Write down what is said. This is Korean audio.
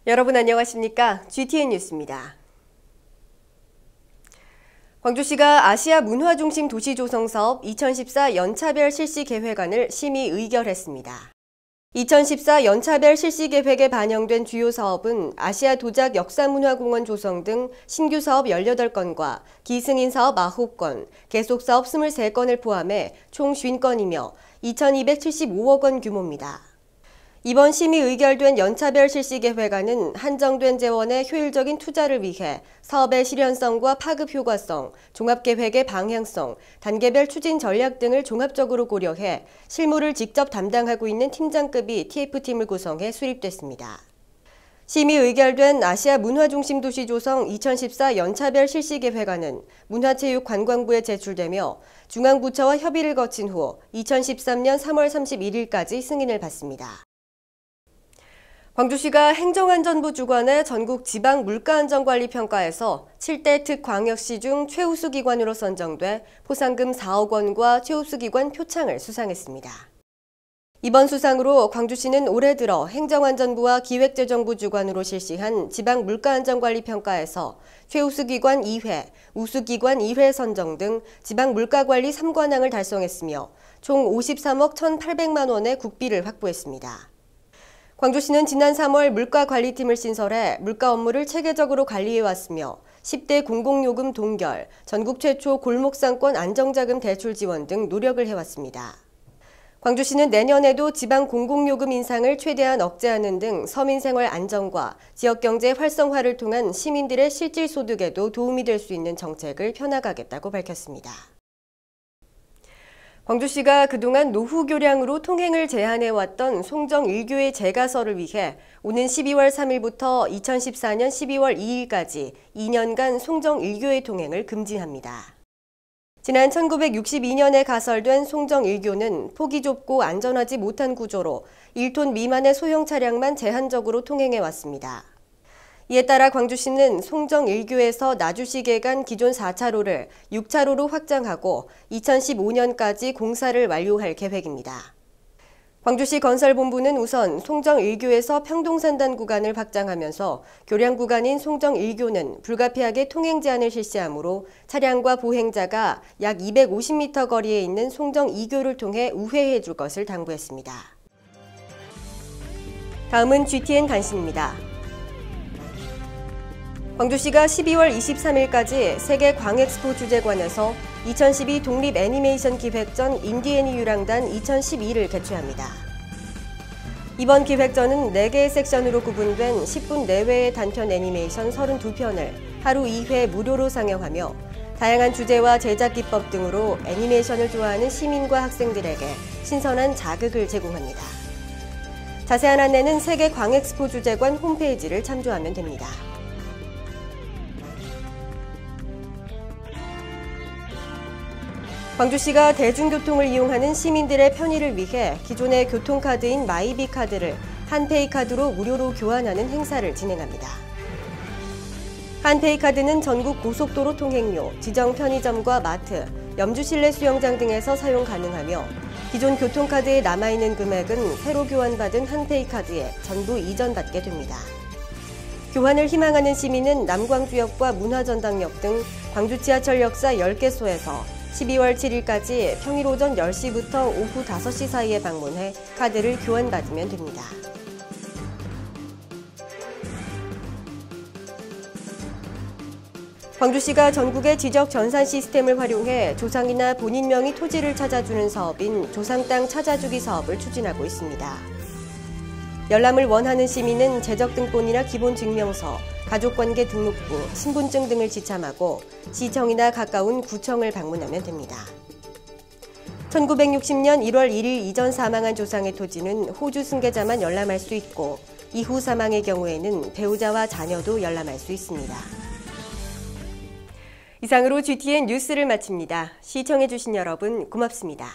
여러분 안녕하십니까? GTN 뉴스입니다. 광주시가 아시아 문화중심 도시조성사업 2014 연차별 실시계획안을 심의 의결했습니다. 2014 연차별 실시계획에 반영된 주요 사업은 아시아 도작 역사문화공원 조성 등 신규 사업 18건과 기승인 사업 9건, 계속 사업 23건을 포함해 총 50건이며 2,275억 원 규모입니다. 이번 심의 의결된 연차별 실시계획안은 한정된 재원의 효율적인 투자를 위해 사업의 실현성과 파급 효과성, 종합계획의 방향성, 단계별 추진 전략 등을 종합적으로 고려해 실무를 직접 담당하고 있는 팀장급이 TF팀을 구성해 수립됐습니다. 심의 의결된 아시아 문화중심 도시 조성 2014 연차별 실시계획안은 문화체육관광부에 제출되며 중앙부처와 협의를 거친 후 2013년 3월 31일까지 승인을 받습니다. 광주시가 행정안전부 주관의 전국 지방 물가안전관리평가에서 7대 특광역시 중 최우수 기관으로 선정돼 포상금 4억 원과 최우수 기관 표창을 수상했습니다. 이번 수상으로 광주시는 올해 들어 행정안전부와 기획재정부 주관으로 실시한 지방 물가안전관리평가에서 최우수 기관 2회, 우수 기관 2회 선정 등 지방 물가관리 3관왕을 달성했으며 총 53억 1,800만 원의 국비를 확보했습니다. 광주시는 지난 3월 물가관리팀을 신설해 물가 업무를 체계적으로 관리해왔으며 10대 공공요금 동결, 전국 최초 골목상권 안정자금 대출 지원 등 노력을 해왔습니다. 광주시는 내년에도 지방 공공요금 인상을 최대한 억제하는 등 서민생활 안정과 지역경제 활성화를 통한 시민들의 실질 소득에도 도움이 될 수 있는 정책을 펴나가겠다고 밝혔습니다. 광주시가 그동안 노후 교량으로 통행을 제한해왔던 송정 1교의 재가설을 위해 오는 12월 3일부터 2014년 12월 2일까지 2년간 송정 1교의 통행을 금지합니다. 지난 1962년에 가설된 송정 1교는 폭이 좁고 안전하지 못한 구조로 1톤 미만의 소형 차량만 제한적으로 통행해왔습니다. 이에 따라 광주시는 송정 1교에서 나주시계 간 기존 4차로를 6차로로 확장하고 2015년까지 공사를 완료할 계획입니다. 광주시 건설본부는 우선 송정 1교에서 평동산단 구간을 확장하면서 교량 구간인 송정 1교는 불가피하게 통행 제한을 실시하므로 차량과 보행자가 약 250m 거리에 있는 송정 2교를 통해 우회해 줄 것을 당부했습니다. 다음은 GTN 단신입니다. 광주시가 12월 23일까지 세계 광엑스포 주재관에서 2012 독립 애니메이션 기획전 인디애니 유랑단 2012를 개최합니다. 이번 기획전은 4개의 섹션으로 구분된 10분 내외의 단편 애니메이션 32편을 하루 2회 무료로 상영하며 다양한 주제와 제작 기법 등으로 애니메이션을 좋아하는 시민과 학생들에게 신선한 자극을 제공합니다. 자세한 안내는 세계 광엑스포 주재관 홈페이지를 참조하면 됩니다. 광주시가 대중교통을 이용하는 시민들의 편의를 위해 기존의 교통카드인 마이비 카드를 한페이 카드로 무료로 교환하는 행사를 진행합니다. 한페이 카드는 전국 고속도로 통행료, 지정 편의점과 마트, 염주 실내 수영장 등에서 사용 가능하며 기존 교통카드에 남아있는 금액은 새로 교환받은 한페이 카드에 전부 이전받게 됩니다. 교환을 희망하는 시민은 남광주역과 문화전당역 등 광주 지하철 역사 10개소에서 12월 7일까지 평일 오전 10시부터 오후 5시 사이에 방문해 카드를 교환받으면 됩니다. 광주시가 전국의 지적 전산 시스템을 활용해 조상이나 본인 명의 토지를 찾아주는 사업인 조상땅 찾아주기 사업을 추진하고 있습니다. 열람을 원하는 시민은 재적등본이나 기본증명서, 가족관계 등록부, 신분증 등을 지참하고 시청이나 가까운 구청을 방문하면 됩니다. 1960년 1월 1일 이전 사망한 조상의 토지는 호주 승계자만 열람할 수 있고 이후 사망의 경우에는 배우자와 자녀도 열람할 수 있습니다. 이상으로 GTN 뉴스를 마칩니다. 시청해주신 여러분 고맙습니다.